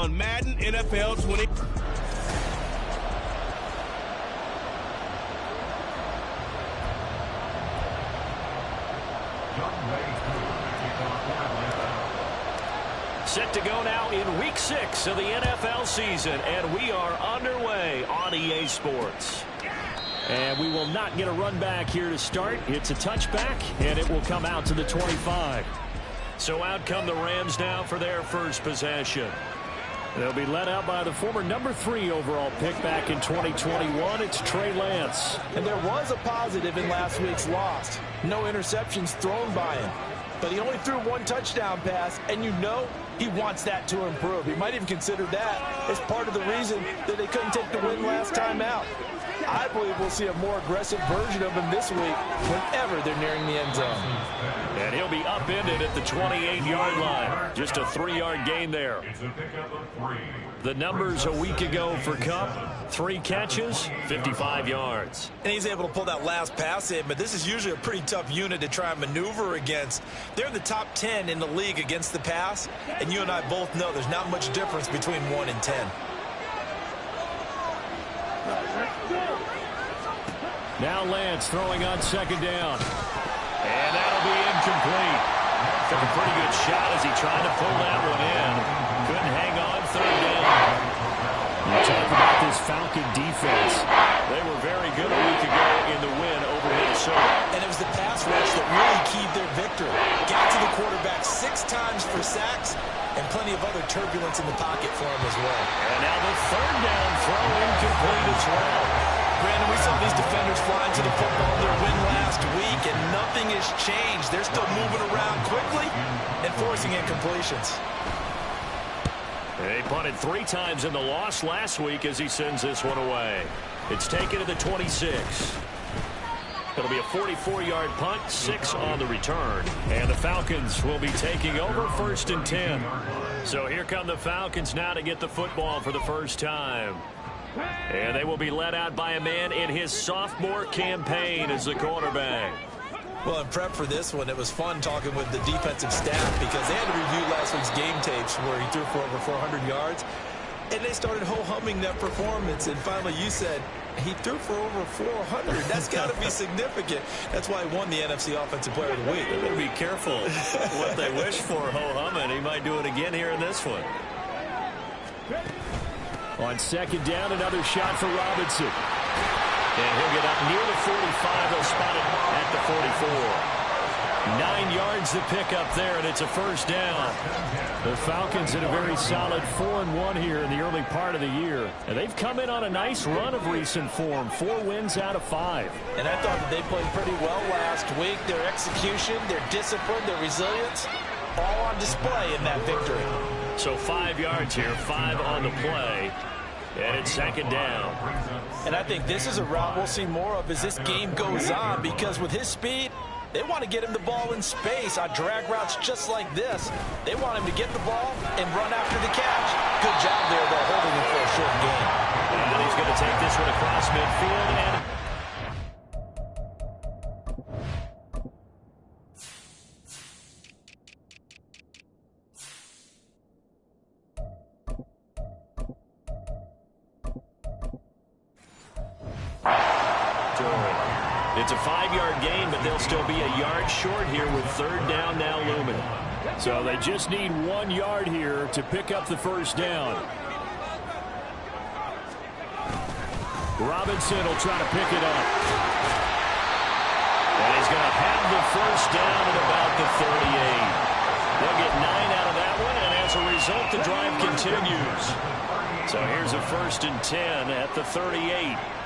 on Madden NFL 20. Set to go now in Week 6 of the NFL season, and we are underway on EA Sports. And we will not get a run back here to start. It's a touchback, and it will come out to the 25. So out come the Rams now for their first possession. They'll be led out by the former number 3 overall pick back in 2021. It's Trey Lance. And there was a positive in last week's loss. No interceptions thrown by him. But he only threw 1 touchdown pass, and you know he wants that to improve. He might even consider that as part of the reason that they couldn't take the win last time out. I believe we'll see a more aggressive version of him this week whenever they're nearing the end zone. And he'll be upended at the 28-yard line. Just a 3-yard gain there. The numbers a week ago for Kupp: 3 catches, 55 yards. And he's able to pull that last pass in, but this is usually a pretty tough unit to try and maneuver against. They're in the top 10 in the league against the pass, and you and I both know there's not much difference between 1 and 10. Now Lance throwing on second down. And that'll be incomplete. Took a pretty good shot as he tried to pull that one in. Couldn't hang on third down. You talk about this Falcon defense. They were very good a week ago in the win over Minnesota. And it was the pass rush that really keyed their victory. Got to the quarterback 6 times for sacks and plenty of other turbulence in the pocket for him as well. And now the third down throw incomplete as well. Brandon, we saw these defenders flying to the football in their win last week, and nothing has changed. They're still moving around quickly and forcing incompletions. They punted 3 times in the loss last week as he sends this one away. It's taken to the 26. It'll be a 44-yard punt, 6 on the return. And the Falcons will be taking over 1st and 10. So here come the Falcons now to get the football for the first time. And they will be led out by a man in his sophomore campaign as the quarterback. Well, in prep for this one, it was fun talking with the defensive staff because they had to review last week's game tapes where he threw for over 400 yards. And they started ho-humming that performance. And finally, you said he threw for over 400. That's got to be significant. That's why he won the NFC Offensive Player of the Week. They're going to be careful what they wish for ho-humming. He might do it again here in this one. On second down, another shot for Robinson. And he'll get up near the 45. They'll spot it at the 44. 9 yards to pick up there, and it's a first down. The Falcons in a very solid 4-1 here in the early part of the year. And they've come in on a nice run of recent form. 4 wins out of 5. And I thought that they played pretty well last week. Their execution, their discipline, their resilience, all on display in that victory. So 5 yards here, 5 on the play. And it's second down. And I think this is a route we'll see more of as this game goes on, because with his speed, they want to get him the ball in space on drag routes just like this. They want him to get the ball and run after the catch. Good job there, though, holding him for a short gain. And he's going to take this one across midfield. And it's a 5-yard gain, but they'll still be a yard short here with third down now looming. So they just need 1 yard here to pick up the first down. Robinson will try to pick it up. And he's going to have the first down at about the 38. They'll get 9 out of that one, and as a result, the drive continues. So here's a 1st and 10 at the 38.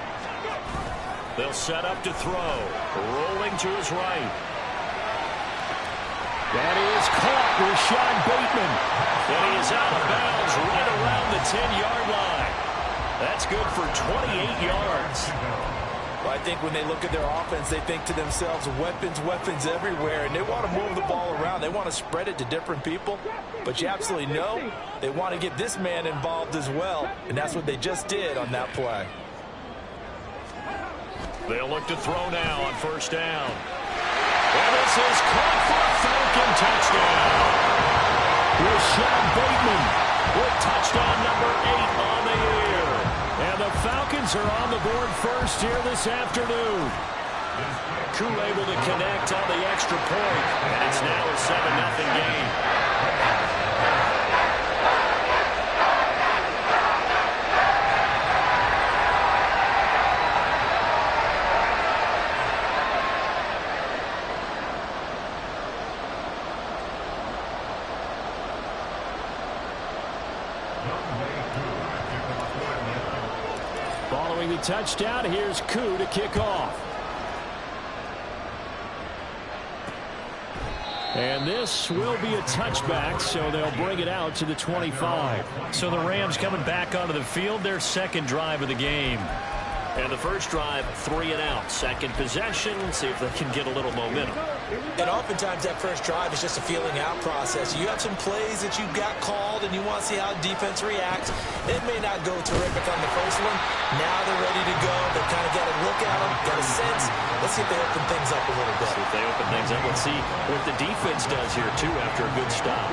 They'll set up to throw. Rolling to his right. That is caught. Rashad Bateman. And he is out of bounds right around the 10-yard line. That's good for 28 yards. Well, I think when they look at their offense, they think to themselves, weapons, weapons everywhere, and they want to move the ball around. They want to spread it to different people. But you absolutely know they want to get this man involved as well, and that's what they just did on that play. They'll look to throw now on first down. And this is caught for a Falcon touchdown. Rashad Bateman with touchdown Falcons are on the board first here this afternoon. Koo able to connect on the extra point, and it's now a 7-0 game. Following the touchdown, here's Koo to kick off. And this will be a touchback, so they'll bring it out to the 25. So the Rams coming back onto the field, their second drive of the game. And the first drive, 3 and out. Second possession, see if they can get a little momentum. And oftentimes that first drive is just a feeling out process. You have some plays that you've got called and you want to see how defense reacts. It may not go terrific on the first one. Now they're ready to go. They've kind of got a look at them, got a sense. Let's see if they open things up a little bit. See if they open things up. Let's see what the defense does here, too, after a good stop.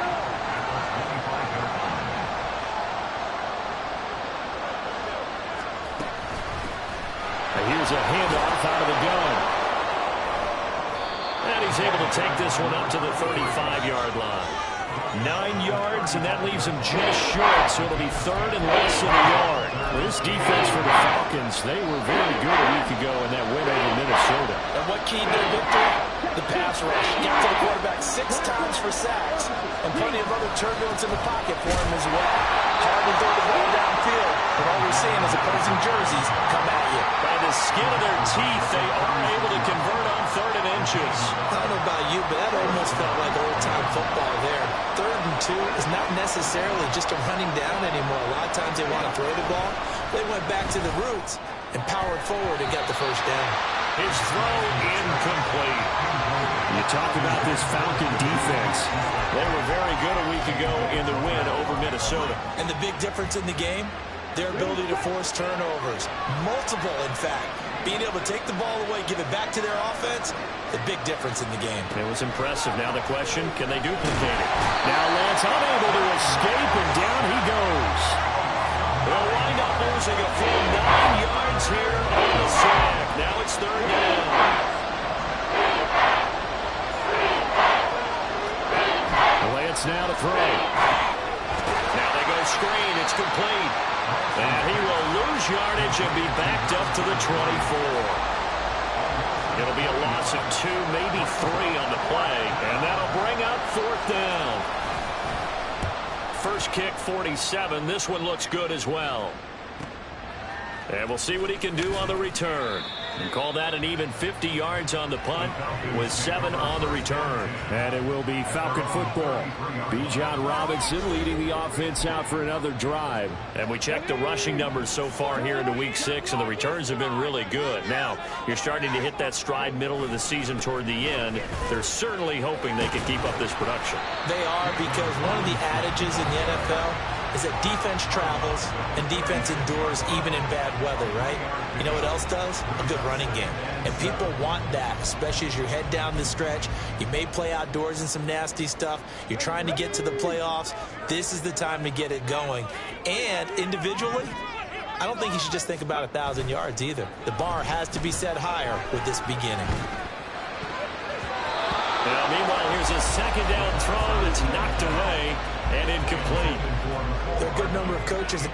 Here's a handoff out of the gun. And he's able to take this one up to the 35-yard line. 9 yards, and that leaves him just short, so it'll be third and less than a yard. This defense for the Falcons, they were very good a week ago in that win over Minnesota. And what keyed their victory? The pass rush. Got to the quarterback 6 times for sacks, and plenty of other turbulence in the pocket for him as well. Hard to throw the ball downfield, but all we're seeing is opposing jerseys come at you. By the skin of their teeth, they are able to convert on 3rd and inches. I don't know about you, but that almost felt like old-time football there. 3rd and 2 is not necessarily just a running down anymore. A lot of times they want to throw the ball. They went back to the roots and powered forward and got the first down. His throw incomplete. You talk about this Falcon defense. They were very good a week ago in the win over Minnesota. And the big difference in the game, their ability to force turnovers. Multiple, in fact. Being able to take the ball away, give it back to their offense, the big difference in the game. It was impressive. Now the question, can they duplicate it? Now Lance unable to escape, and down he goes. They'll wind up losing a full 9 yards here on the sack. Now it's 3rd down. Lance now to throw. Now they go screen. It's complete. And he will lose yardage and be backed up to the 24. It'll be a loss of 2, maybe 3 on the play. And that'll bring up 4th down. First kick, 47. This one looks good as well. And we'll see what he can do on the return. And call that an even 50 yards on the punt with 7 on the return. And it will be Falcon football. Bijan Robinson leading the offense out for another drive. And we checked the rushing numbers so far here into Week 6, and the returns have been really good. Now, you're starting to hit that stride middle of the season toward the end. They're certainly hoping they can keep up this production. They are, because one of the adages in the NFL is that defense travels and defense endures even in bad weather, right? You know what else does? A good running game. And people want that, especially as you head down the stretch. You may play outdoors in some nasty stuff. You're trying to get to the playoffs. This is the time to get it going. And individually, I don't think you should just think about 1,000 yards either. The bar has to be set higher with this beginning. Now, meanwhile, here's a 2nd down throw that's knocked away and incomplete. There are a good number of coaches.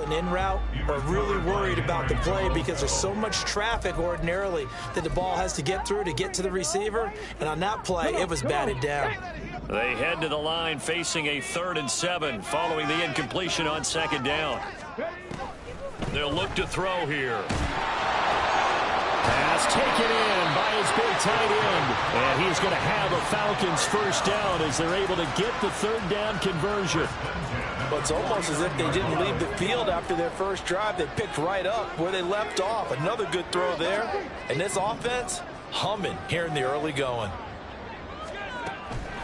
An in route are really worried about the play because there's so much traffic ordinarily that the ball has to get through to get to the receiver. And on that play, it was batted down. They head to the line facing a 3rd and 7 following the incompletion on 2nd down. They'll look to throw here. Pass taken in by his big tight end. And he's going to have a Falcons first down as they're able to get the third down conversion. But it's almost as if they didn't leave the field after their first drive. They picked right up where they left off. Another good throw there. And this offense, humming here in the early going.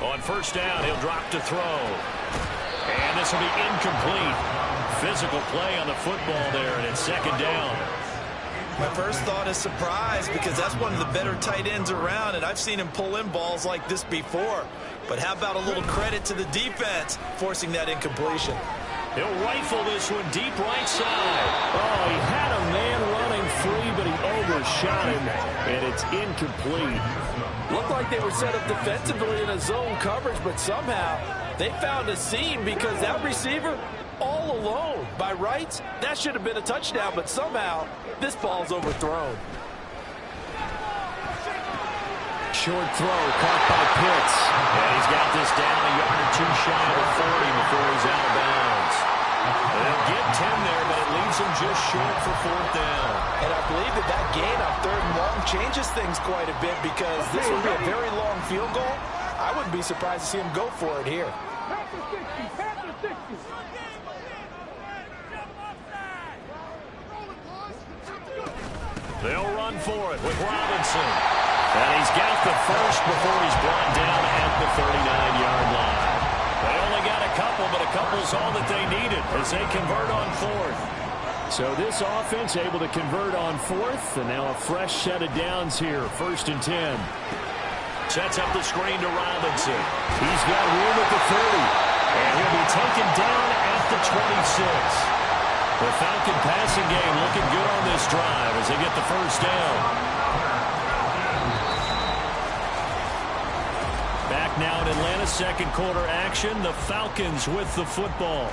On first down, he'll drop to throw. And this will be incomplete. Physical play on the football there, and it's second down. My first thought is surprise, because that's one of the better tight ends around, and I've seen him pull in balls like this before. But how about a little credit to the defense forcing that incompletion? He'll rifle this one deep right side. Oh, he had a man running free, but he overshot him, and it's incomplete. Looked like they were set up defensively in a zone coverage, but somehow they found a seam because that receiver all alone. By rights, that should have been a touchdown, but somehow this ball's overthrown. Short throw caught by Pitts. And he's got this down a yard or two shy of the 40 before he's out of bounds. They'll get 10 there, but it leaves him just short for fourth down. And I believe that gain on third and long changes things quite a bit, because this would be a very long field goal. I wouldn't be surprised to see him go for it here. They'll run for it with Robinson. And he's got the first before he's brought down at the 39-yard line. They only got a couple, but a couple's all that they needed as they convert on fourth. So this offense able to convert on fourth, and now a fresh set of downs here, 1st and 10. Sets up the screen to Robinson. He's got room at the 30, and he'll be taken down at the 26. The Falcon passing game looking good on this drive as they get the first down. Back now in Atlanta's second quarter action. The Falcons with the football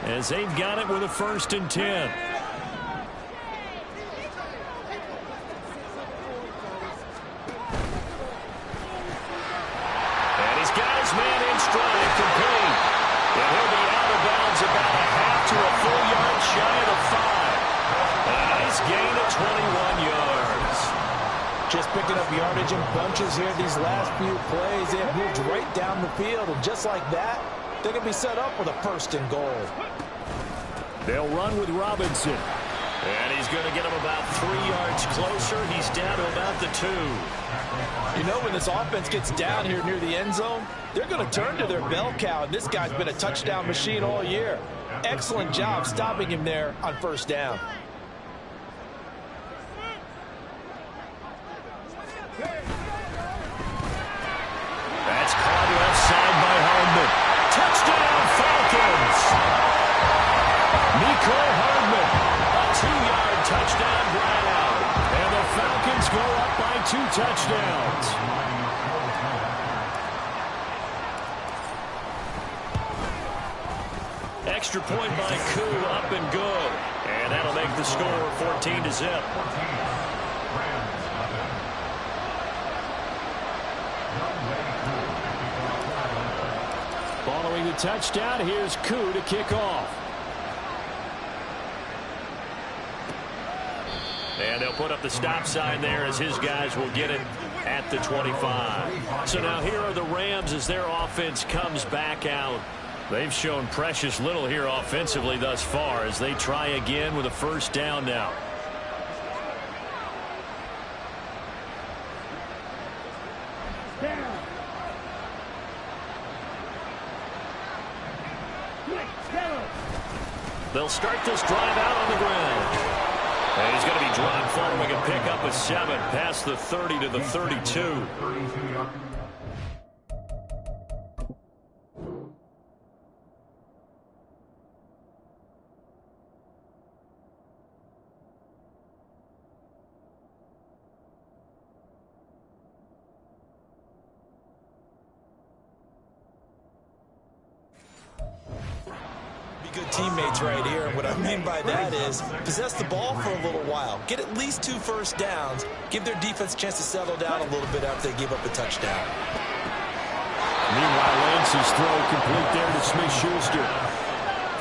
as they've got it with a 1st and 10. And he's got his man in stride, complete. And he'll be out of bounds about a half to a full yard shy of the 5. A nice gain of 21 yards. Just picking up yardage in bunches here these last few plays. They have moved right down the field, and just like that, they're going to be set up with a 1st and goal. They'll run with Robinson. And he's going to get him about 3 yards closer. He's down to about the 2. You know, when this offense gets down here near the end zone, they're going to turn to their bell cow, and this guy's been a touchdown machine all year. Excellent job stopping him there on 1st down. That's caught left side by Hardman. Touchdown, Falcons! Nico Hardman, a 2-yard touchdown ground. And the Falcons go up by 2 touchdowns. Extra point by Koo, up and good. And that'll make the score 14-0. Following the touchdown, here's Koo to kick off. And they'll put up the stop sign there as his guys will get it at the 25. So now here are the Rams as their offense comes back out. They've shown precious little here offensively thus far as they try again with a 1st down now. They'll start this drive out on the ground. And he's going to be dropped following a pickup of 7 past the 30 to the 32. Good teammates right here. What I mean by that is possess the ball for a little while. Get at least 2 first downs. Give their defense a chance to settle down a little bit after they give up a touchdown. Meanwhile, Lance's throw complete there to Smith-Schuster.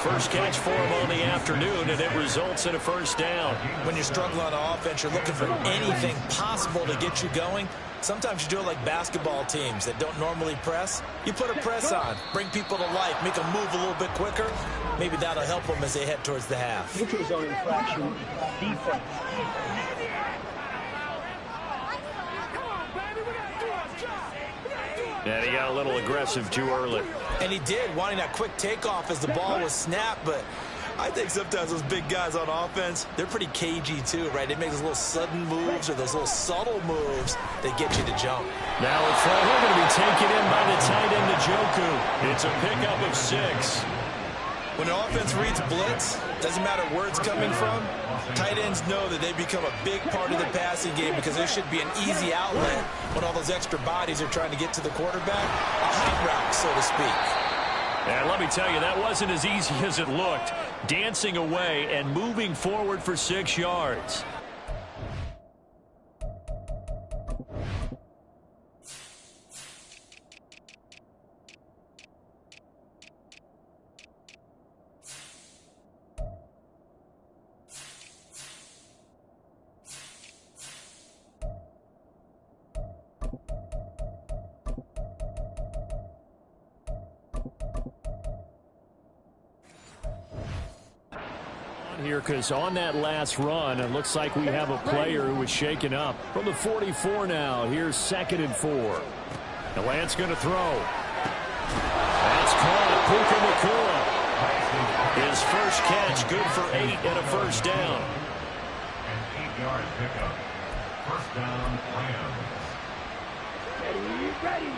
First catch for him on the afternoon, and it results in a first down. When you're struggling on offense, you're looking for anything possible to get you going. Sometimes you do it like basketball teams that don't normally press. You put a press on, bring people to life, make them move a little bit quicker. Maybe that'll help them as they head towards the half. Neutral zone infraction, defense. And he got a little aggressive too early. And he did, wanting that quick takeoff as the ball was snapped, but I think sometimes those big guys on offense, they're pretty cagey too, right? They make those little sudden moves or those little subtle moves that get you to jump. Now a throw going to be taken in by the tight end, Njoku. It's a pickup of 6. When the offense reads blitz, doesn't matter where it's coming from, tight ends know that they become a big part of the passing game because there should be an easy outlet when all those extra bodies are trying to get to the quarterback. A hot route, so to speak. And let me tell you, that wasn't as easy as it looked. Dancing away and moving forward for 6 yards. Here, because on that last run, it looks like we have a player who was shaken up. From the 44 now, here's 2nd and 4. And Lance going to throw. That's caught. Puka Nacua. His first catch, good for 8 and a first down. An 8-yard pickup. First down, Rams. Ready.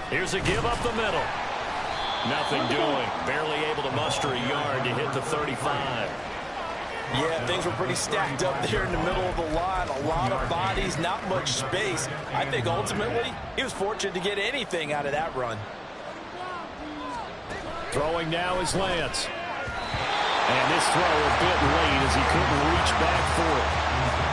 Here's a give up the middle. Nothing doing. Barely able to muster a yard to hit the 35. Yeah, things were pretty stacked up there in the middle of the line. A lot of bodies, not much space. I think ultimately he was fortunate to get anything out of that run. Throwing now is Lance. And this throw a bit late as he couldn't reach back for it.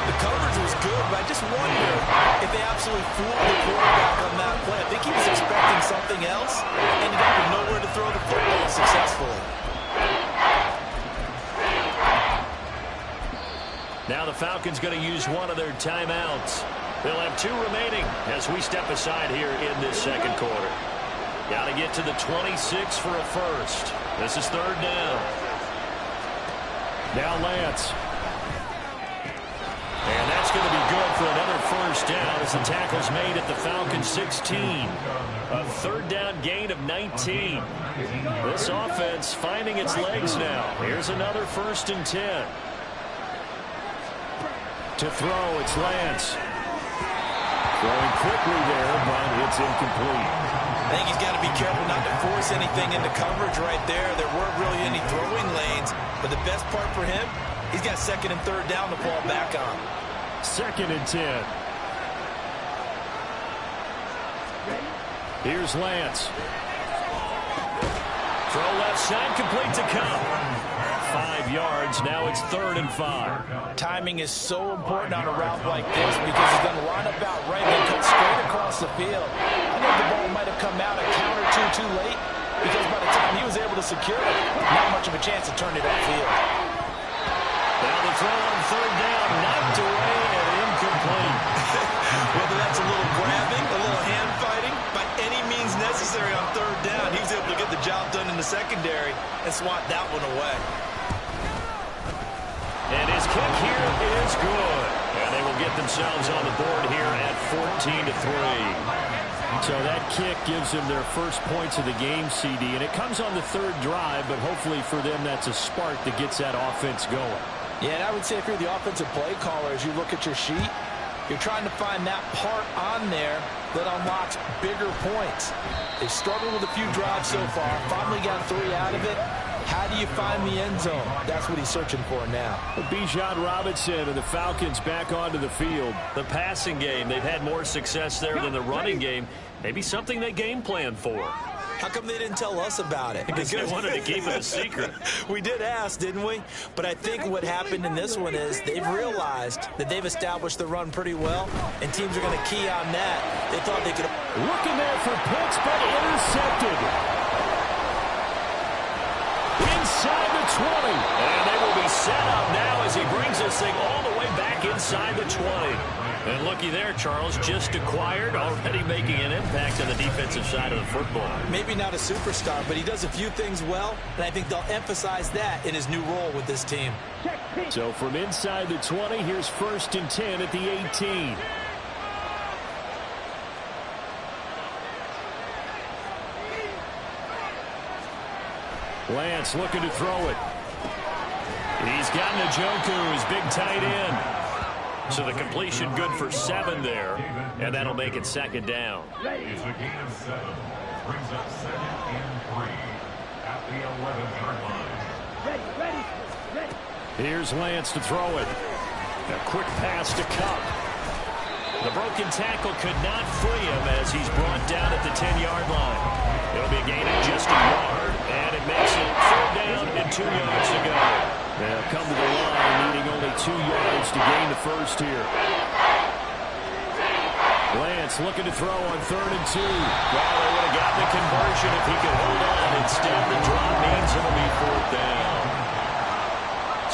The coverage was good, but I just wonder if they absolutely fooled the quarterback on that play. I think he was expecting something else. Ended up with nowhere to throw the football successfully. Now the Falcons going to use one of their timeouts. They'll have 2 remaining as we step aside here in this second quarter. Got to get to the 26 for a first. This is 3rd down. Now Lance. And that's going to be good for another first down as the tackle's made at the Falcons 16. A 3rd down gain of 19. This offense finding its legs now. Here's another 1st and 10. To throw, it's Lance. Throwing quickly there, but it's incomplete. I think he's got to be careful not to force anything into coverage right there. There weren't really any throwing lanes, but the best part for him, he's got 2nd and 3rd down to fall back on. 2nd and 10. Here's Lance. Throw left side, complete to Cup. 5 yards. Now it's 3rd and 5. Timing is so important on a route like this because he's going to line up out right and cut straight across the field. I think the ball might have come out a count or two too late because by the time he was able to secure it, not much of a chance to turn it upfield. Now the throw on 3rd down, knocked away and incomplete. Whether that's a little grabbing, a little hand fighting, by any means necessary on 3rd down, he was able to get the job done in the secondary and swat that one away. And his kick here is good. And they will get themselves on the board here at 14-3. So that kick gives them their first points of the game, CD. And it comes on the 3rd drive, but hopefully for them that's a spark that gets that offense going. Yeah, and I would say if you're the offensive play caller, as you look at your sheet, you're trying to find that part on there that unlocks bigger points. They've struggled with a few drives so far. Finally got 3 out of it. How do you find the end zone? That's what he's searching for now. Bijan Robinson and the Falcons back onto the field. The passing game, they've had more success there than the running game. Maybe something they game plan for. How come they didn't tell us about it? Because they wanted to keep it a secret. We did ask, didn't we? But I think what happened in this one is they've realized that they've established the run pretty well, and teams are going to key on that. They thought they could... Looking there for Pitts, but intercepted. Inside the 20. And they will be set up now as he brings this thing all the way back inside the 20. And looky there, Charles, just acquired, already making an impact on the defensive side of the football. Maybe not a superstar, but he does a few things well, and I think they'll emphasize that in his new role with this team. So from inside the 20, here's 1st and 10 at the 18. Lance looking to throw it. He's got Njoku, his big tight end. So the completion good for 7 there, and that'll make it 2nd down. It's a gain of 7. Brings up 2nd and 3 at the 11-yard line. Ready. Here's Lance to throw it. A quick pass to Cup. The broken tackle could not free him as he's brought down at the 10-yard line. It'll be a gain of just a yard, and it makes it 3rd down and 2 yards to go. They'll come to the line needing only 2 yards to gain the first here. Lance looking to throw on 3rd and 2. Well, they would have gotten the conversion if he could hold on. Instead, the drop means it'll be 4th down.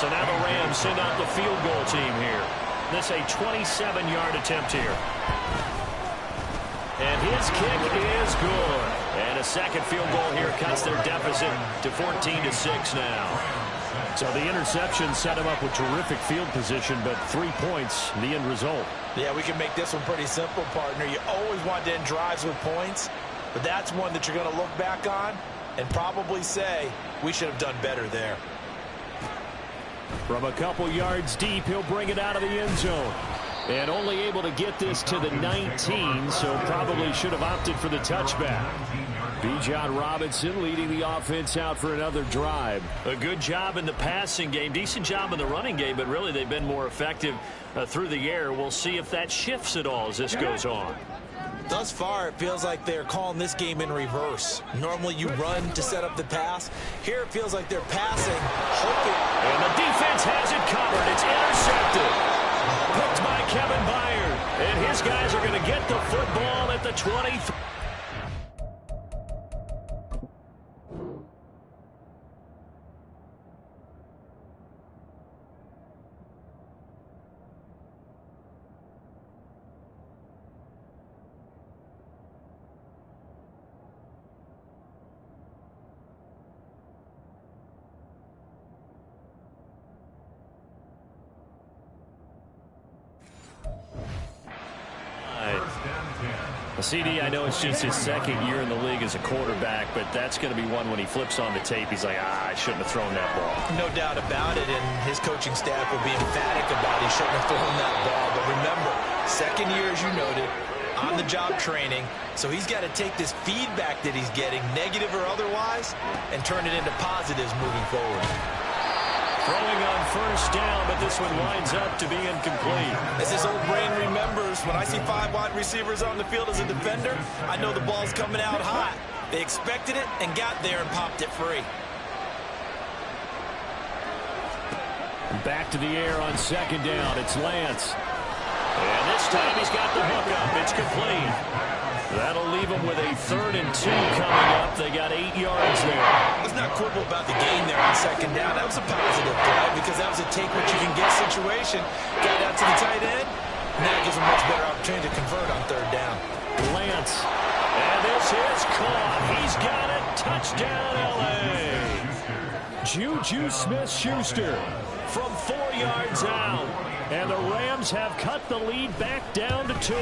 So now the Rams send out the field goal team here. This a 27-yard attempt here. And his kick is good. And a 2nd field goal here cuts their deficit to 14-6 now. So the interception set him up with terrific field position, but 3 points, the end result. Yeah, we can make this one pretty simple, partner. You always want to end drives with points, but that's one that you're going to look back on and probably say, we should have done better there. From a couple yards deep, he'll bring it out of the end zone. And only able to get this to the 19, so probably should have opted for the touchback. Bijan Robinson leading the offense out for another drive. A good job in the passing game, decent job in the running game, but really they've been more effective through the air. We'll see if that shifts at all as this goes on. Thus far, it feels like they're calling this game in reverse. Normally you run to set up the pass. Here it feels like they're passing, hoping. And the defense has it covered. It's intercepted. Picked by Kevin Byard. And his guys are going to get the football at the 23. CD, I know it's just his 2nd year in the league as a quarterback, but that's going to be one when he flips on the tape, he's like, I shouldn't have thrown that ball. No doubt about it, and his coaching staff will be emphatic about he shouldn't have thrown that ball. But remember, 2nd year, as you noted, on-the-job training, so he's got to take this feedback that he's getting, negative or otherwise, and turn it into positives moving forward. Throwing on 1st down, but this one winds up to be incomplete. As his old brain remembers, when I see 5 wide receivers on the field as a defender, I know the ball's coming out hot. They expected it and got there and popped it free. Back to the air on 2nd down. It's Lance. And this time he's got the hook up. It's complete. That'll leave them with a 3rd and 2 coming up. They got 8 yards there. Let's not quibble about the gain there on 2nd down. That was a positive play because that was a take-what-you-can-get situation. Got out to the tight end. Now gives them a much better opportunity to convert on 3rd down. Lance. And this is caught. He's got it. Touchdown, L.A. Juju Smith-Schuster from 4 yards out. And the Rams have cut the lead back down to 2.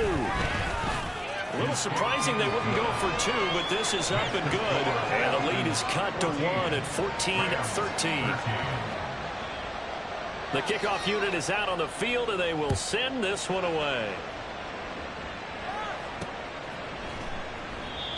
A little surprising they wouldn't go for 2, but this is up and good. And the lead is cut to 1 at 14-13. The kickoff unit is out on the field, and they will send this one away.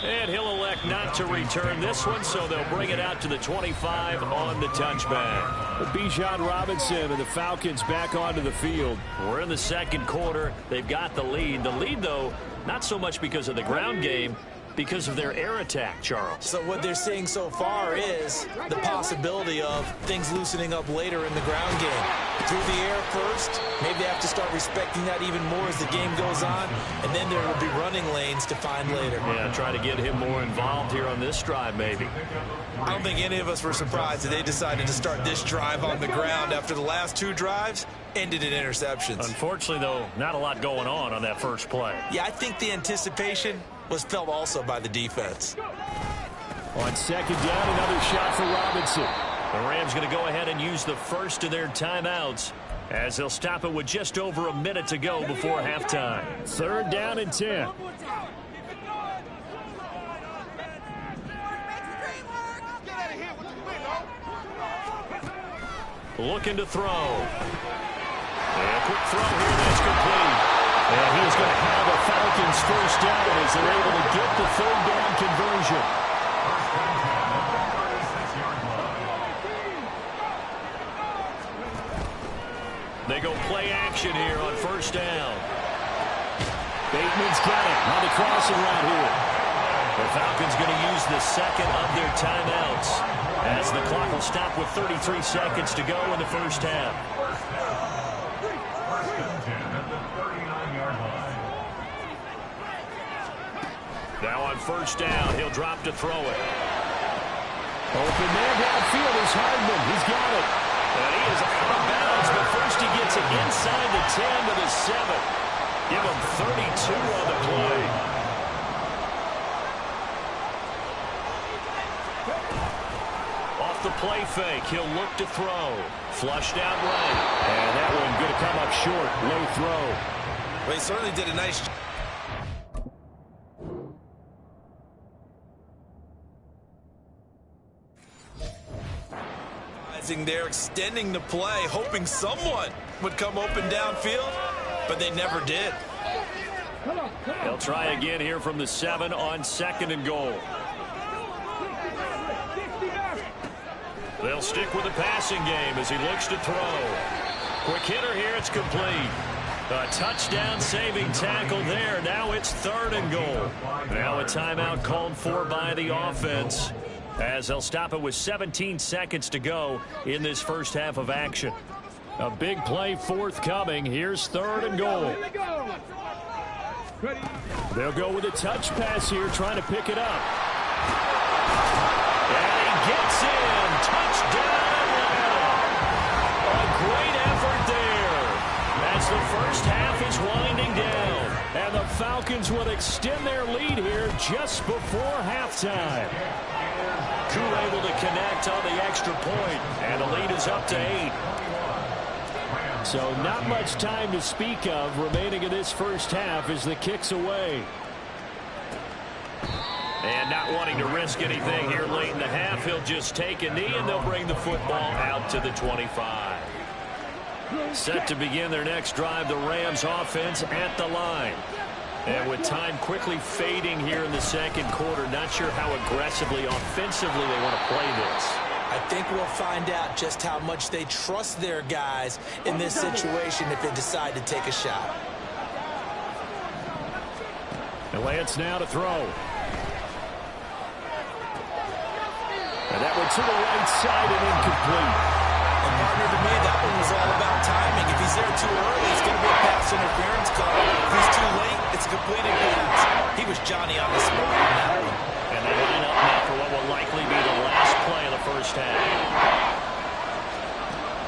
And he'll elect not to return this one, so they'll bring it out to the 25 on the touchback. Bijan Robinson and the Falcons back onto the field. We're in the 2nd quarter. They've got the lead. The lead, though, not so much because of the ground game, because of their air attack, Charles. So what they're seeing so far is the possibility of things loosening up later in the ground game. Through the air first, maybe they have to start respecting that even more as the game goes on, and then there will be running lanes to find later. Yeah, try to get him more involved here on this drive, maybe. I don't think any of us were surprised that they decided to start this drive on the ground after the last two drives ended in interceptions. Unfortunately, though, not a lot going on that first play. Yeah, I think the anticipation was felt also by the defense. On second down, another shot for Robinson. The Rams going to go ahead and use the first of their timeouts as they'll stop it with just over a minute to go before halftime. Third down and 10. Looking to throw. And a quick throw here that's complete. And he's going to have the Falcons first down as they're able to get the third down conversion. They go play action here on first down. Bateman's got it on the crossing route here. The Falcons going to use the second of their timeouts as the clock will stop with 33 seconds to go in the first half. Now on first down, he'll drop to throw it. Open there downfield is Hardman. He's got it. And he is out of bounds, but first he gets it inside the 10 to the 7. Give him 32 on the play. Off the play fake, he'll look to throw. Flushed out right. And that one going to come up short. Low throw. Well, he certainly did a nice job. They're extending the play, hoping someone would come open downfield, but they never did. They'll try again here from the 7 on second and goal. They'll stick with the passing game as he looks to throw. Quick hitter here, it's complete. A touchdown saving tackle there. Now it's third and goal. Now a timeout called for by the offense, as they'll stop it with 17 seconds to go in this first half of action. A big play forthcoming. Here's third and goal. They'll go with a touch pass here, trying to pick it up. And he gets in. Touchdown Atlanta. A great effort there as the first half is winding down. And the Falcons will extend their lead here just before halftime. Able to connect on the extra point, and the lead is up to 8. So not much time to speak of remaining in this first half as the kick's away. And not wanting to risk anything here late in the half, he'll just take a knee, and they'll bring the football out to the 25. Set to begin their next drive, the Rams offense at the line. And with time quickly fading here in the second quarter, not sure how aggressively, offensively they want to play this. I think we'll find out just how much they trust their guys in this situation if they decide to take a shot. And Lance now to throw. And that one to the right side and incomplete. And partner, to me, that one was all about timing. If he's there too early, it's going to be a pass interference call. If he's too late, it's a completed pass. He was Johnny on the spot on that one. And they line up now for what will likely be the last play of the first half.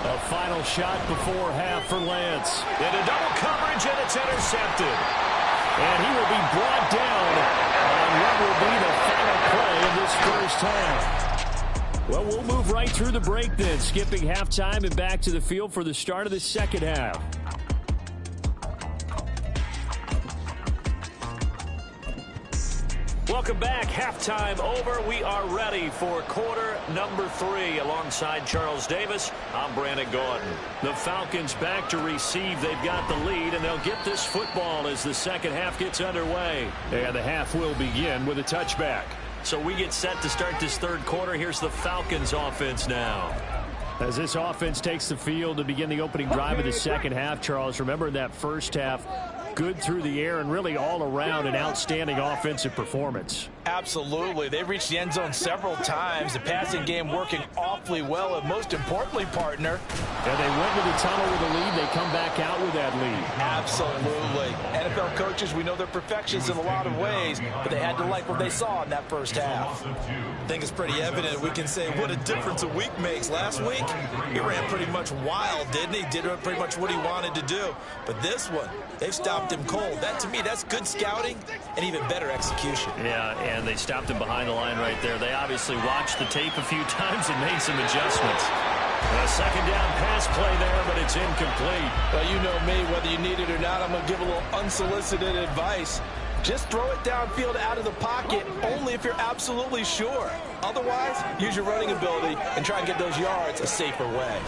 A final shot before half for Lance. Into double coverage, and it's intercepted. And he will be brought down on what will be the final play of this first half. Well, we'll move right through the break then, skipping halftime and back to the field for the start of the second half. Welcome back. Halftime over. We are ready for quarter number 3. Alongside Charles Davis, I'm Brandon Gordon. The Falcons back to receive. They've got the lead, and they'll get this football as the second half gets underway. And the half will begin with a touchback. So we get set to start this third quarter. Here's the Falcons offense now. As this offense takes the field to begin the opening drive of the second half, Charles, remember that first half, good through the air and really all around an outstanding offensive performance. Absolutely. They reached the end zone several times. The passing game working awfully well. And most importantly, partner. And they went to the tunnel with a lead. They come back out with that lead. Absolutely. NFL coaches, we know they're perfectionists in a lot of ways, but they had to like what they saw in that first half. I think it's pretty evident. We can say what a difference a week makes. Last week, he ran pretty much wild, didn't he? Did pretty much what he wanted to do. But this one, they've stopped him cold. That, to me, that's good scouting and even better execution. Yeah, and they stopped him behind the line right there. They obviously watched the tape a few times and made some adjustments. A second down pass play there, but it's incomplete. Well, you know me, whether you need it or not, I'm going to give a little unsolicited advice. Just throw it downfield out of the pocket, only if you're absolutely sure. Otherwise, use your running ability and try and get those yards a safer way.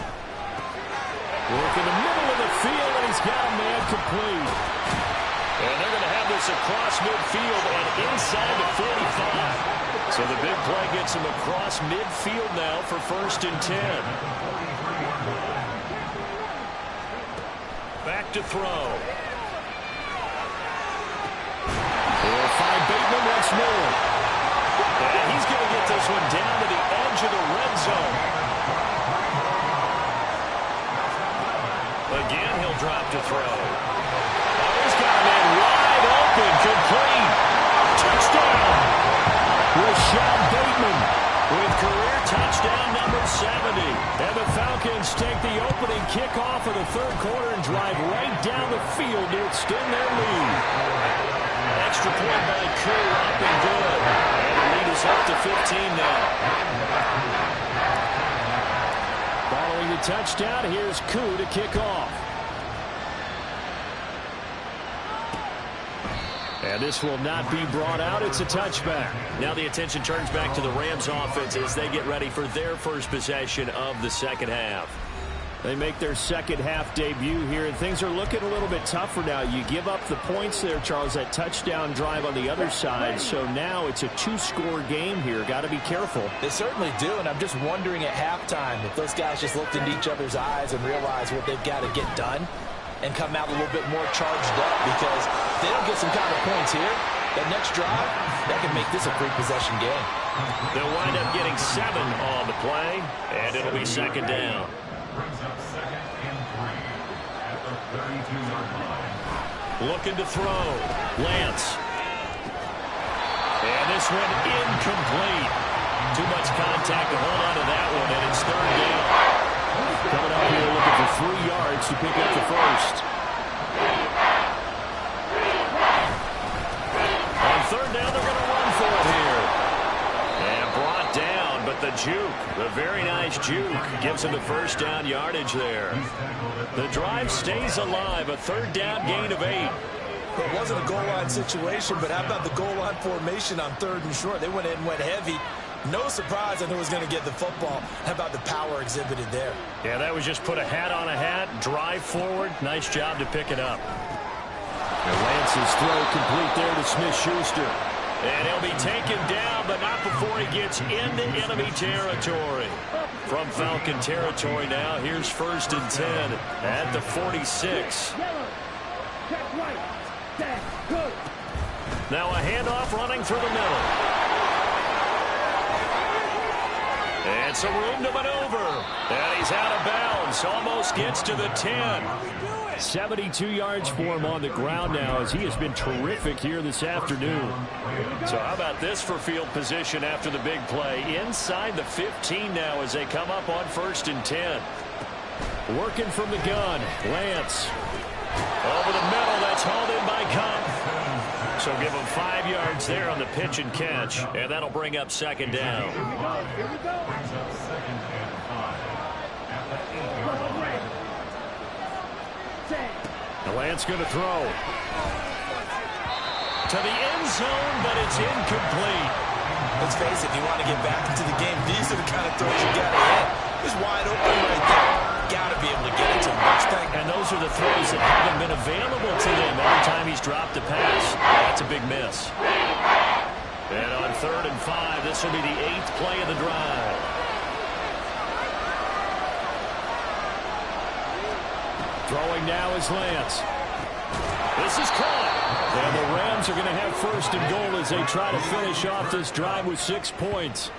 Work in the middle of the field, and he's got a man complete. And they're going to have this across midfield and inside the 45. So the big play gets him across midfield now for 1st and 10. Back to throw. They'll find Bateman once more. And he's going to get this one down to the edge of the red zone. Again, he'll drop to throw. Oh, he's got a man wide open, complete. Touchdown. Rashad Bateman with career touchdown number 70. And the Falcons take the opening kickoff of the third quarter and drive right down the field to extend their lead. Extra point by Koo up and good. And the lead is up to 15 now. Following the touchdown, here's Koo to kick off. And this will not be brought out. It's a touchback. Now the attention turns back to the Rams offense as they get ready for their first possession of the second half. They make their second half debut here, and things are looking a little bit tougher now. You give up the points there, Charles, that touchdown drive on the other side. So now it's a two-score game here. Got to be careful. They certainly do, and I'm just wondering at halftime if those guys just looked into each other's eyes and realized what they've got to get done and come out a little bit more charged up, because if they don't get some kind of points here, that next drive, that can make this a free-possession game. They'll wind up getting 7 on the play, and it'll be second down. Brings up 2nd and 3 at the 32-yard line. Looking to throw. Lance. And this one incomplete. Too much contact to hold on to that one, and it's third down. Coming out here looking for 3 yards to pick up the first. On third down, they're going to run for it here. And brought down, but the juke, the very nice juke, gives him the first down yardage there. The drive stays alive, a third down gain of 8. It wasn't a goal line situation, but how about the goal line formation on 3rd and short? They went in and went heavy. No surprise on who was going to get the football. How about the power exhibited there? Yeah, that was just put a hat on a hat, drive forward. Nice job to pick it up. And Lance's throw complete there to Smith-Schuster. And he'll be taken down, but not before he gets into enemy territory. From Falcon territory now, here's 1st and 10 at the 46. Now a handoff running through the middle. And some room to maneuver. And he's out of bounds. Almost gets to the 10. 72 yards for him on the ground now, as he has been terrific here this afternoon. So how about this for field position after the big play? Inside the 15 now as they come up on 1st and 10. Working from the gun. Lance. Over the middle. That's hauled in by Cup. So give him 5 yards there on the pitch and catch. And that'll bring up second down. Brings up 2nd and 5 at the 8-yard line. Lance going to throw. To the end zone, but it's incomplete. Let's face it, if you want to get back into the game, these are the kind of throws you got to hit. He's wide open right there. Got to be able to get it to him. And those are the throws that haven't been available to them every time he's dropped a pass. That's a big miss. And on 3rd and 5, this will be the 8th play of the drive. Throwing now is Lance. This is caught. And the Rams are going to have first and goal as they try to finish off this drive with 6 points.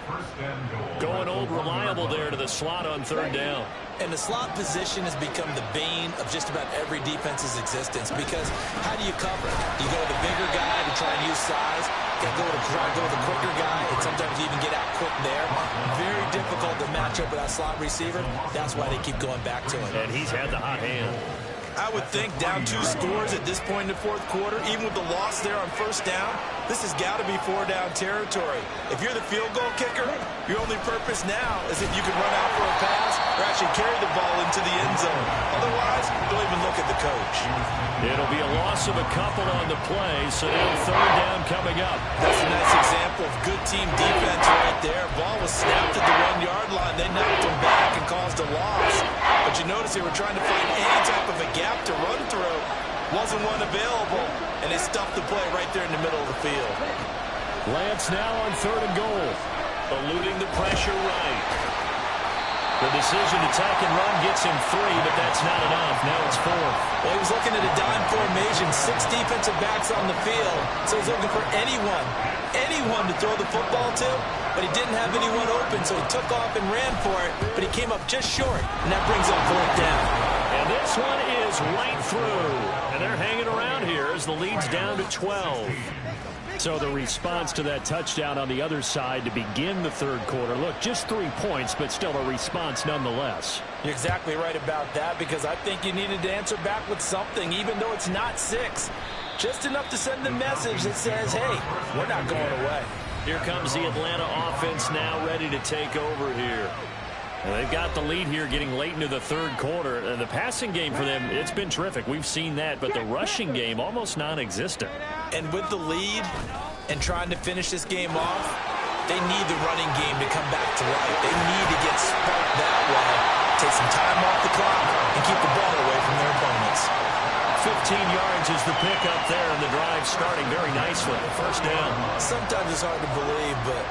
Going old reliable there to the slot on third down. And the slot position has become the bane of just about every defense's existence, because how do you cover? You go with the bigger guy to try and use size. You got to try to go with the quicker guy, and sometimes you even get out quick there. Very difficult to match up with that slot receiver. That's why they keep going back to him. And he's had the hot hand. I would think down 2 scores at this point in the fourth quarter, even with the loss there on first down, this has got to be 4-down territory. If you're the field goal kicker, your only purpose now is if you can run out for a pass or actually carry the ball into the end zone. Otherwise, don't even look at the coach. It'll be a loss of a couple on the play, so now third down coming up. That's a nice example of good team defense right there. Ball was snapped at the 1-yard line. They knocked him back and caused a loss. But you notice they were trying to find any type of a gap to run through. Wasn't one available, and they stuffed the play right there in the middle of the field. Lance now on third and goal. Eluding the pressure right. The decision to tack and run gets him 3, but that's not enough. Now it's 4. Well, he was looking at a dime formation, 6 defensive backs on the field, so he's looking for anyone to throw the football to, but he didn't have anyone open, so he took off and ran for it, but he came up just short, and that brings up 4th down. And this one is right through, and they're hanging around here as the lead's down to 12. So the response to that touchdown on the other side to begin the third quarter. Look, just 3 points, but still a response nonetheless. You're exactly right about that, because I think you needed to answer back with something, even though it's not 6. Just enough to send the message that says, hey, we're not going away. Here comes the Atlanta offense now ready to take over here. And they've got the lead here getting late into the third quarter. And the passing game for them, it's been terrific. We've seen that, but the rushing game almost non-existent. And with the lead and trying to finish this game off, they need the running game to come back to life. They need to get sparked that way, take some time off the clock, and keep the ball away from their opponents. 15 yards is the pickup there, and the drive starting very nicely. First down. Sometimes it's hard to believe, but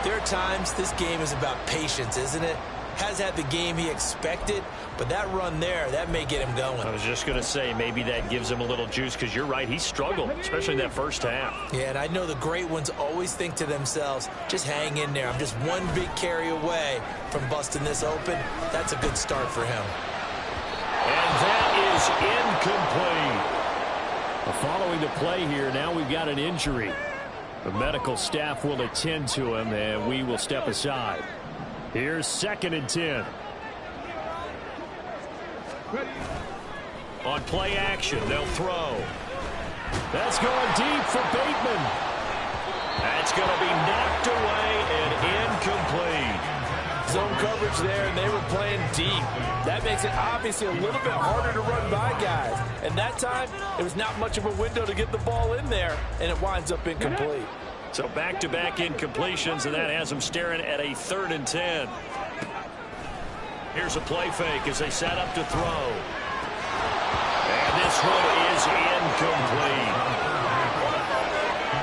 there are times this game is about patience, isn't it? Has had the game he expected, but that run there, that may get him going. I was just going to say, maybe that gives him a little juice, because you're right, he struggled, especially in that first half. Yeah, and I know the great ones always think to themselves, just hang in there. I'm just one big carry away from busting this open. That's a good start for him. And that is incomplete. Following the play here, now we've got an injury. The medical staff will attend to him, and we will step aside. Here's 2nd and 10. On play action, they'll throw. That's going deep for Bateman. That's going to be knocked away and incomplete. Zone coverage there, and they were playing deep. That makes it obviously a little bit harder to run by guys. And that time, it was not much of a window to get the ball in there, and it winds up incomplete. So back-to-back incompletions, and that has them staring at a 3rd and 10. Here's a play fake as they set up to throw. And this one is incomplete.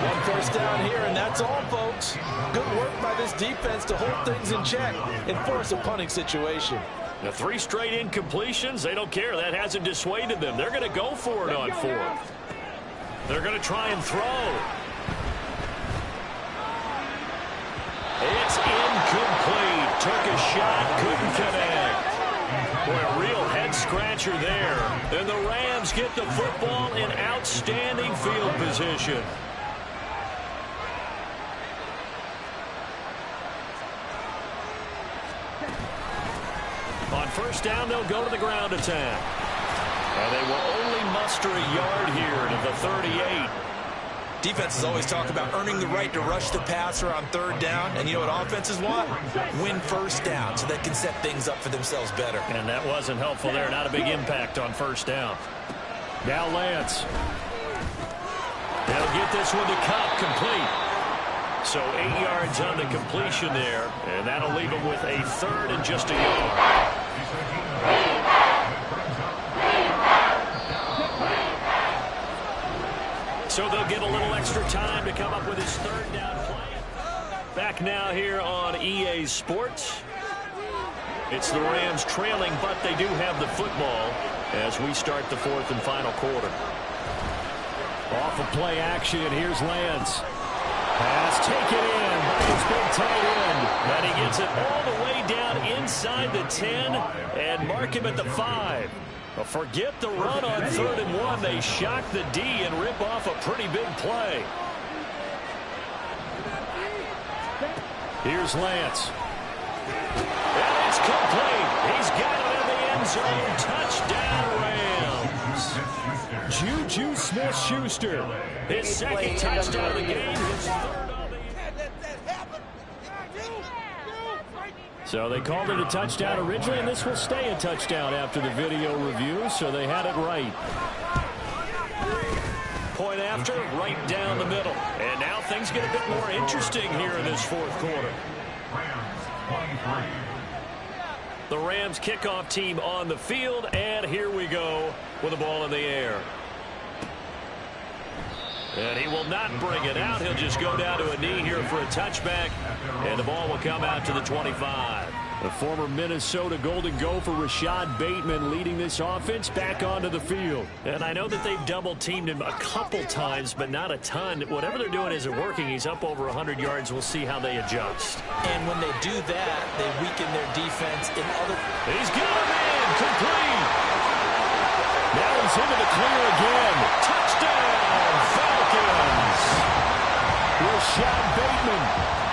1 first down here, and that's all, folks. Good work by this defense to hold things in check and force a punting situation. The 3 straight incompletions, they don't care. That hasn't dissuaded them. They're going to go for it on 4th. They're going to try and throw. It's incomplete. Took a shot, couldn't connect. Boy, a real head-scratcher there. And the Rams get the football in outstanding field position. On first down, they'll go to the ground attack. And they will only muster a yard here to the 38. Defenses always talk about earning the right to rush the passer on 3rd down. And you know what offenses want? Win first down so they can set things up for themselves better. And that wasn't helpful there. Not a big impact on first down. Now Lance. They'll get this one to Cup, complete. So 8 yards on the completion there. And that'll leave them with a 3rd and just a yard. So they'll get a little extra time to come up with his 3rd down play. Back now here on EA Sports. It's the Rams trailing, but they do have the football as we start the 4th and final quarter. Off of play action, here's Lance. Pass taken in by his big tight end. And he gets it all the way down inside the 10 and mark him at the 5. Well, forget the run on 3rd and 1. They shock the D and rip off a pretty big play. Here's Lance. And it's complete. He's got it in the end zone. Touchdown, Rams. Juju Smith-Schuster. His second touchdown of the game. His third on the year. So they called it a touchdown originally, and this will stay a touchdown after the video review, so they had it right. Point after, right down the middle. And now things get a bit more interesting here in this 4th quarter. The Rams kickoff team on the field, and here we go with the ball in the air. And he will not bring it out. He'll just go down to a knee here for a touchback, and the ball will come out to the 25. The former Minnesota Golden Gopher Rashad Bateman leading this offense back onto the field. And I know that they've double-teamed him a couple times, but not a ton. Whatever they're doing isn't working. He's up over 100 yards. We'll see how they adjust. And when they do that, they weaken their defense in other... He's got a man complete. Now he's into the clear again. Touchdown, Falcons. Rashad Bateman,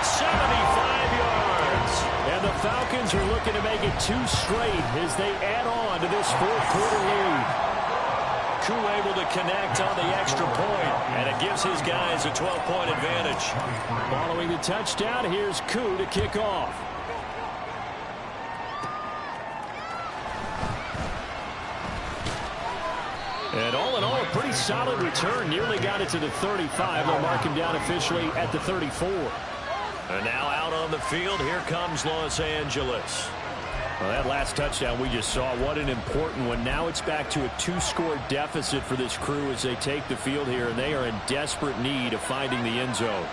75 yards. And the Falcons are looking to make it 2 straight as they add on to this 4th quarter lead. Koo able to connect on the extra point, and it gives his guys a 12-point advantage. Following the touchdown, here's Koo to kick off. And all in all, a pretty solid return. Nearly got it to the 35. They'll mark him down officially at the 34. And now out on the field, here comes Los Angeles. Well, that last touchdown we just saw, what an important one. Now it's back to a 2-score deficit for this crew as they take the field here, and they are in desperate need of finding the end zone.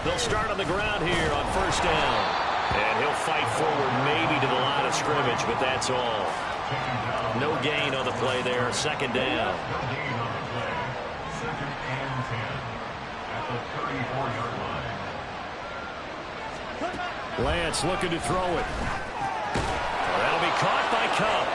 They'll start on the ground here on 1st down. And he'll fight forward maybe to the line of scrimmage, but that's all. No gain on the play there, 2nd down. Lance looking to throw it. That'll be caught by Cup.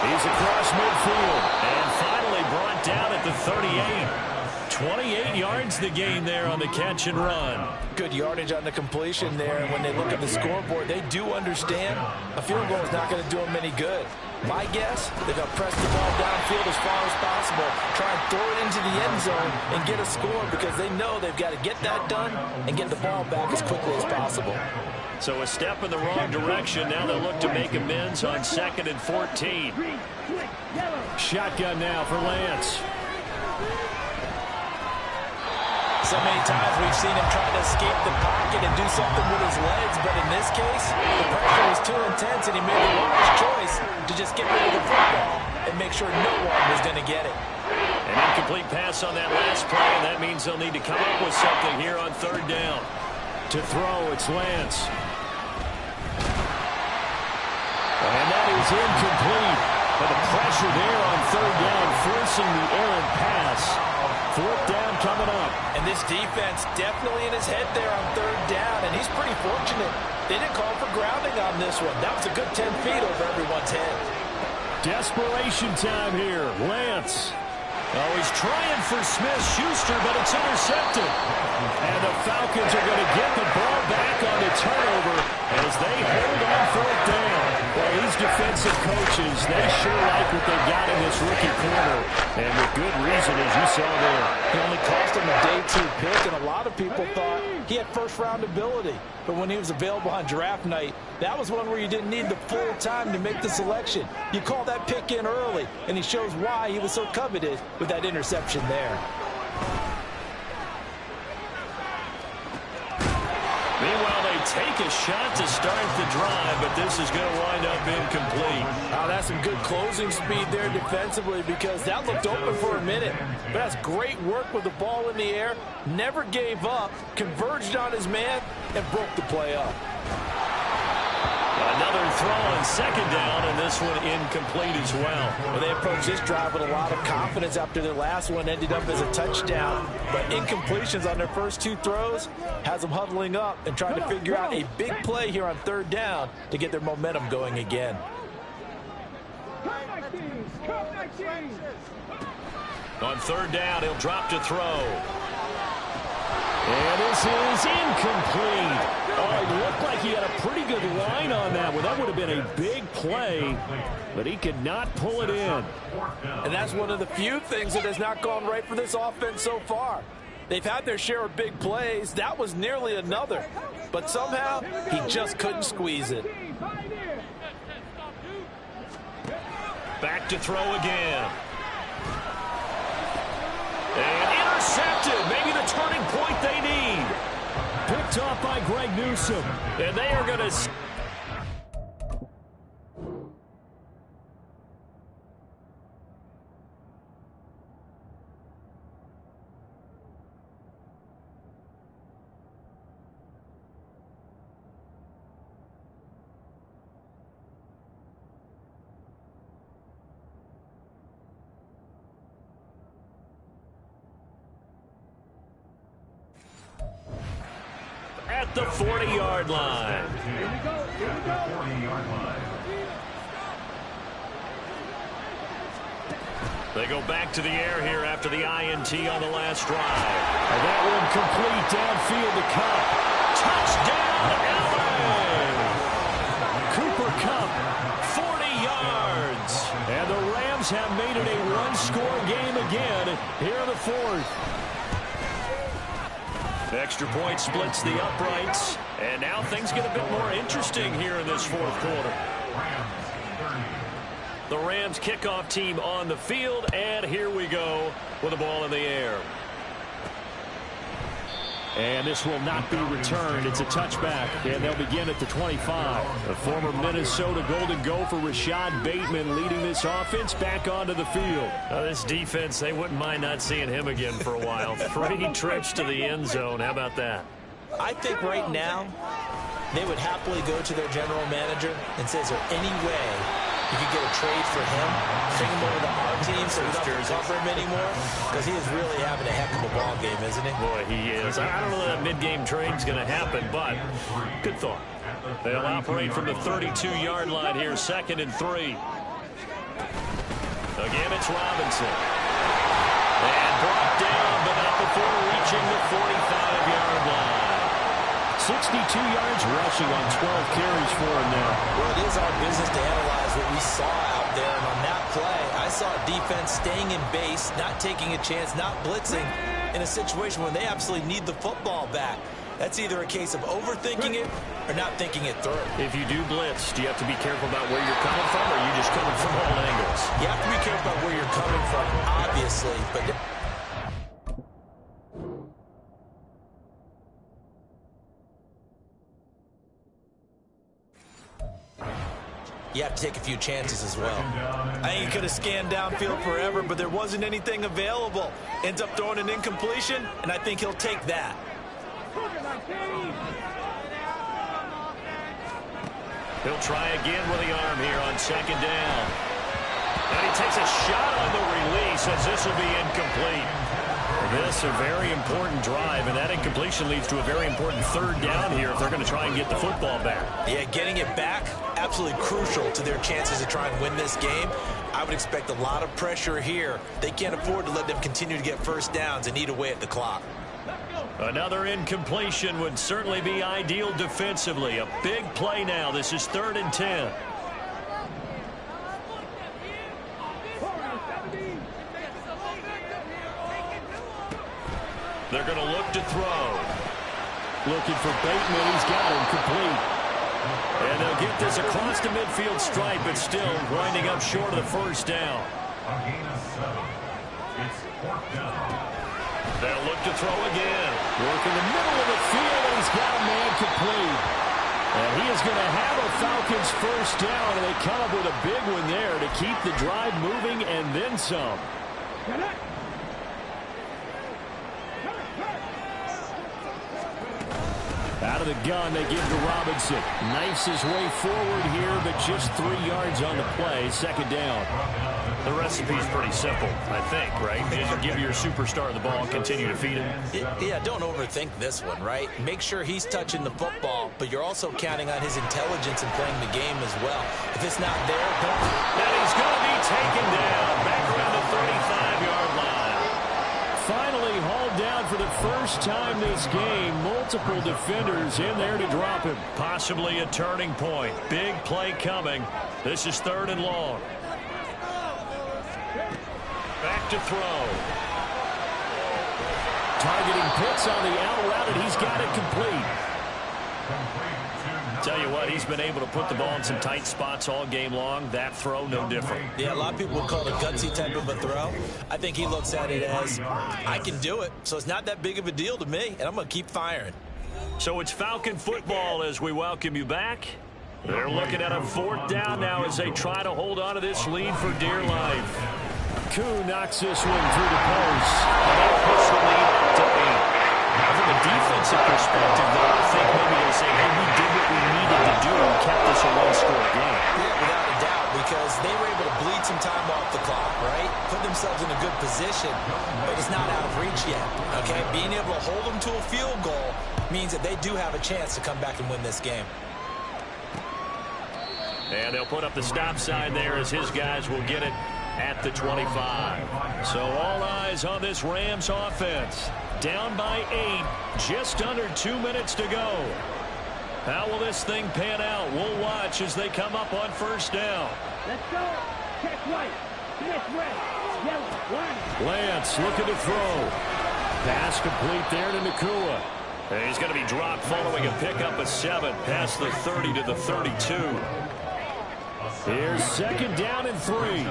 He's across midfield and finally brought down at the 38. 28 yards the gain there on the catch and run. Good yardage on the completion there. And when they look at the scoreboard, they do understand a field goal is not going to do them any good. My guess, they're going to press the ball downfield as far as possible, try and throw it into the end zone and get a score because they know they've got to get that done and get the ball back as quickly as possible. So a step in the wrong direction. Now they'll look to make amends on 2nd and 14. Shotgun now for Lance. So many times we've seen him try to escape the pocket and do something with his legs, but in this case, the pressure was too intense and he made the wise choice to just get rid of the football and make sure no one was going to get it. An incomplete pass on that last play, and that means they'll need to come up with something here on 3rd down. To throw, it's Lance. And that is incomplete. But the pressure there on 3rd down, forcing the errant pass. 4th down coming up. And this defense definitely in his head there on 3rd down, and he's pretty fortunate. They didn't call for grounding on this one. That was a good 10 feet over everyone's head. Desperation time here. Lance. Oh, he's trying for Smith-Schuster, but it's intercepted. And the Falcons are going to get the ball back on the turnover as they hold on 4th down. Well, these defensive coaches, they sure like what they've got in this rookie corner. And with good reason, as you saw there. He only cost him a day 2 pick, and a lot of people thought he had first-round ability. But when he was available on draft night, that was one where you didn't need the full time to make the selection. You call that pick in early, and he shows why he was so coveted with that interception there. Meanwhile, they take a shot to start the drive, but this is going to wind up incomplete. Oh, that's some good closing speed there defensively because that looked open for a minute. But that's great work with the ball in the air. Never gave up, converged on his man, and broke the play up. Another throw on second down, and this one incomplete as well. Well, they approached this drive with a lot of confidence after their last one ended up as a touchdown. But incompletions on their first two throws has them huddling up and trying to figure out a big play here on third down to get their momentum going again. On third down, he'll drop to throw. And this is incomplete. Oh, it looked like he had a pretty good line on that one. That would have been a big play, but he could not pull it in. And that's one of the few things that has not gone right for this offense so far. They've had their share of big plays. That was nearly another. But somehow, he just couldn't squeeze it. Back to throw again. And intercepted. Maybe the turning point they need. Picked off by Greg Newsome. And they are going to... at the 40-yard line. They go back to the air here after the INT on the last drive. And that one complete downfield to Cup. Touchdown, LA! Cooper Cup, 40 yards. And the Rams have made it a one-score game again here in the fourth. Extra point splits the uprights, and now things get a bit more interesting here in this fourth quarter. The Rams kickoff team on the field, and here we go with the ball in the air. And this will not be returned. It's a touchback, and they'll begin at the 25. The former Minnesota Golden Gopher Rashad Bateman leading this offense back onto the field. This defense, they wouldn't mind not seeing him again for a while. 3 trips to the end zone. How about that? I think right now they would happily go to their general manager and say, is there any way you could get a trade for him, bring him over to our team so we don't have to cover him anymore? Because he is really having a heck of a ball game, isn't he? Boy, he is. I don't know that mid-game trade's going to happen, but good thought. They'll operate from the 32-yard line here, 2nd and 3. Again, it's Robinson. And brought down, but not before reaching the 45-yard line. 62 yards rushing on 12 carries for him now. Well, it is our business to analyze what we saw out there. And on that play, I saw a defense staying in base, not taking a chance, not blitzing in a situation where they absolutely need the football back. That's either a case of overthinking it or not thinking it through. If you do blitz, do you have to be careful about where you're coming from, or are you just coming from all angles? You have to be careful about where you're coming from, obviously, but... you have to take a few chances as well. I think he could have scanned downfield forever, but there wasn't anything available. Ends up throwing an incompletion, and I think he'll take that. He'll try again with the arm here on 2nd down. And he takes a shot on the release as this will be incomplete. This a very important drive, and that incompletion leads to a very important 3rd down here if they're going to try and get the football back. Yeah, getting it back, absolutely crucial to their chances to try and win this game. I would expect a lot of pressure here. They can't afford to let them continue to get first downs and eat away at the clock. Another incompletion would certainly be ideal defensively. A big play now. This is 3rd and 10. They're going to look to throw. Looking for Bateman. He's got him complete. And they'll get this across the midfield stripe, but still winding up short of the first down. A gain of 7. It's 4th down. They'll look to throw again. Work in the middle of the field, and he's got a man complete. And he is going to have a Falcons first down, and they come up with a big one there to keep the drive moving and then some. Out out of the gun. They give to Robinson. Knifes his way forward here, but just 3 yards on the play. Second down. The recipe's pretty simple, I think, right? Just give your superstar the ball and continue to feed him. Yeah, don't overthink this one, right? Make sure he's touching the football, but you're also counting on his intelligence in playing the game as well. If it's not there, don't... And he's going to be taken down back around the 35-yard line. Finally hauled down for the first time this game. Multiple defenders in there to drop him. Possibly a turning point. Big play coming. This is 3rd and long. Back to throw. Targeting Pitts on the out route, and he's got it complete. Tell you what, he's been able to put the ball in some tight spots all game long. That throw, no different. Yeah, a lot of people would call it a gutsy type of a throw. I think he looks at it as, I can do it, so it's not that big of a deal to me, and I'm going to keep firing. So it's Falcon football as we welcome you back. They're looking at a 4th down now as they try to hold on to this lead for dear life. Koo knocks this one through the post. And they push the lead up to 8. Now, from a defensive perspective, though, I think maybe they'll say, hey, we did what we needed to do and kept this a 1-score game. Yeah, without a doubt, because they were able to bleed some time off the clock, right? Put themselves in a good position, but it's not out of reach yet, okay? Being able to hold them to a field goal means that they do have a chance to come back and win this game. And they'll put up the stop sign there as his guys will get it at the 25. So all eyes on this Rams offense. Down by 8, just under 2 minutes to go. How will this thing pan out? We'll watch as they come up on 1st down. Let's go. Check right. Smith red. Yellow. Line. Lance looking to throw. Pass complete there to Nakua. And he's going to be dropped following a pickup of 7 past the 30 to the 32. Here's 2nd down and 3.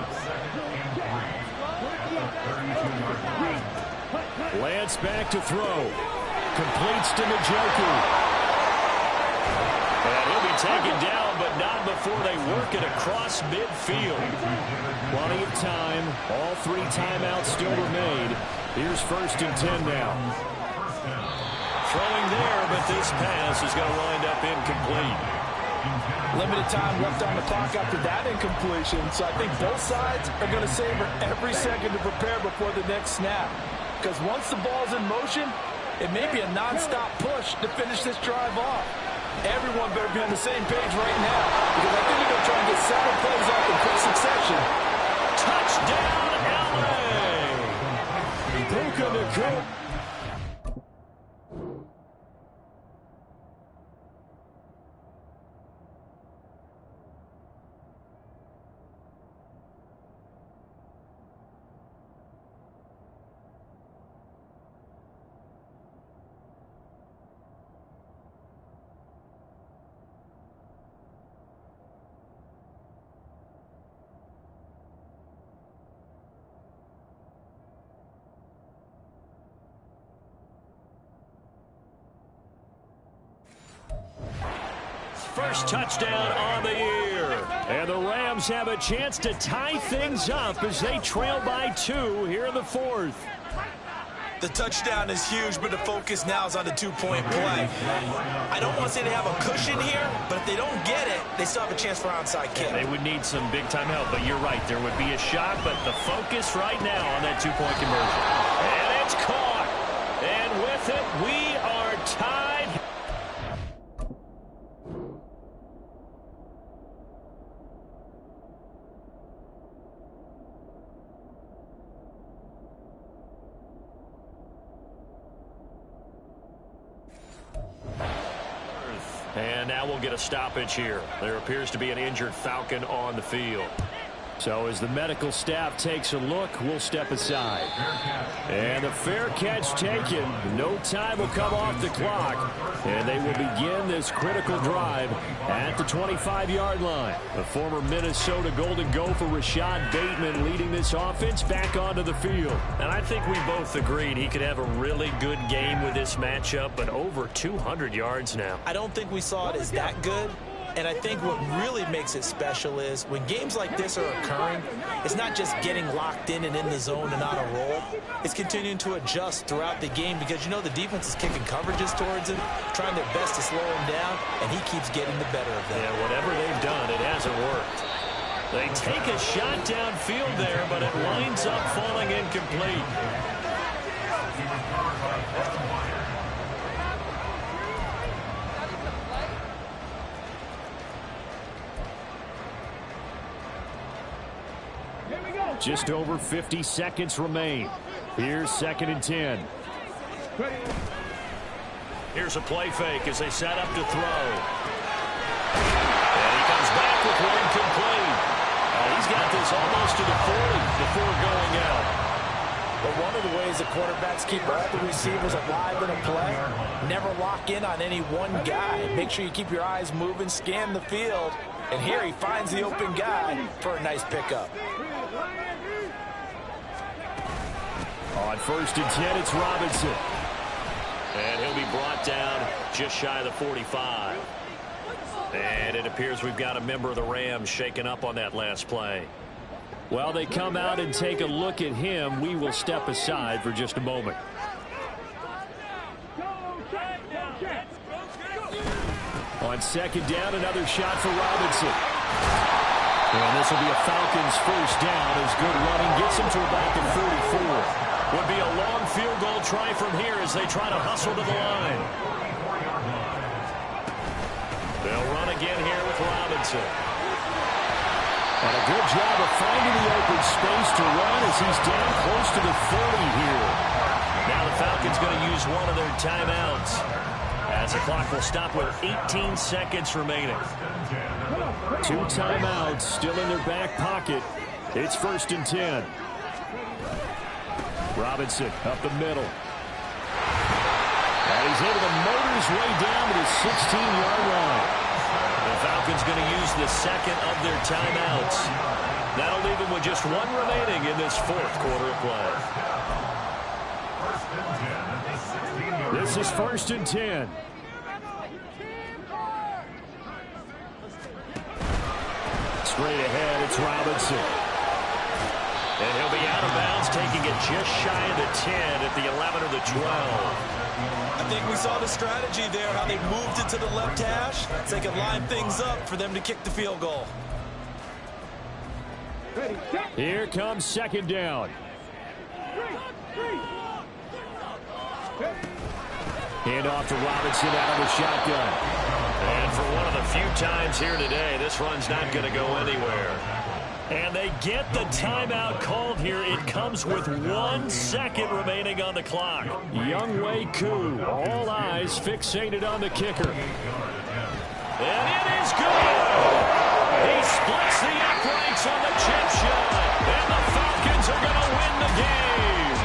Lance back to throw. Completes to Njoku. And he'll be taken down, but not before they work it across midfield. Plenty of time. All 3 timeouts still remain. Here's 1st and 10 now. Throwing there, but this pass is going to wind up incomplete. Limited time left on the clock after that incompletion, so I think both sides are going to savor every second to prepare before the next snap. Because once the ball's in motion, it may be a non-stop push to finish this drive off. Everyone better be on the same page right now, because I think they're going to try and get 7 plays off in quick succession. Touchdown, LA! Puka Nakua. First touchdown on the year. And the Rams have a chance to tie things up as they trail by 2 here in the 4th. The touchdown is huge, but the focus now is on the 2-point play. I don't want to say they have a cushion here, but if they don't get it, they still have a chance for onside kick. They would need some big-time help, but you're right. There would be a shot, but the focus right now on that 2-point conversion. And it's caught. And with it, we are tied. And now we'll get a stoppage here. There appears to be an injured Falcon on the field. So as the medical staff takes a look, we'll step aside. And the fair catch taken. No time will come off the clock. And they will begin this critical drive at the 25-yard line. The former Minnesota Golden Gopher Rashad Bateman leading this offense back onto the field. And I think we both agreed he could have a really good game with this matchup, but over 200 yards now. I don't think we saw it as that good, And I think what really makes it special is when games like this are occurring, it's not just getting locked in and in the zone and on a roll. It's continuing to adjust throughout the game because, you know, the defense is kicking coverages towards him, trying their best to slow him down, and he keeps getting the better of them. Yeah, whatever they've done, it hasn't worked. They take a shot downfield there, but it winds up falling incomplete. Just over 50 seconds remain. Here's 2nd and 10. Here's a play fake as they set up to throw. And he comes back with one complete. He's got this almost to the 40 before going out. But one of the ways the quarterbacks keep all the receivers alive in a play, never lock in on any one guy. Make sure you keep your eyes moving, scan the field. And here he finds the open guy for a nice pickup. On 1st and 10, it's Robinson. And he'll be brought down just shy of the 45. And it appears we've got a member of the Rams shaken up on that last play. While they come out and take a look at him, we will step aside for just a moment. On 2nd down, another shot for Robinson. And this will be a Falcons first down as good running gets him to about the 44. Would be a long field goal try from here as they try to hustle to the line. They'll run again here with Robinson. And a good job of finding the open space to run as he's down close to the 40 here. Now the Falcons going to use one of their timeouts as the clock will stop with 18 seconds remaining. 2 timeouts still in their back pocket. It's 1st and 10. Robinson up the middle. And he's able to motor his way down to the 16-yard line. The Falcons going to use the second of their timeouts. That'll leave them with just one remaining in this 4th quarter of play. This is 1st and 10. Straight ahead, it's Robinson. And he'll be out of bounds, taking it just shy of the 10 at the 11 or the 12. I think we saw the strategy there, how they moved it to the left hash so they could line things up for them to kick the field goal. Here comes 2nd down. Hand off to Robinson out of the shotgun. And for one of the few times here today, this run's not going to go anywhere. And they get the timeout called here. It comes with 1 second remaining on the clock. Younghoe Koo, all eyes fixated on the kicker. And it is good. He splits the uprights on the chip shot. And the Falcons are going to win the game.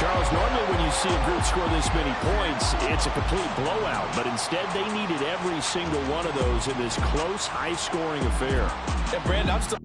Charles, normally when you see a group score this many points, it's a complete blowout. But instead, they needed every single one of those in this close, high-scoring affair. And Brandon, I'm still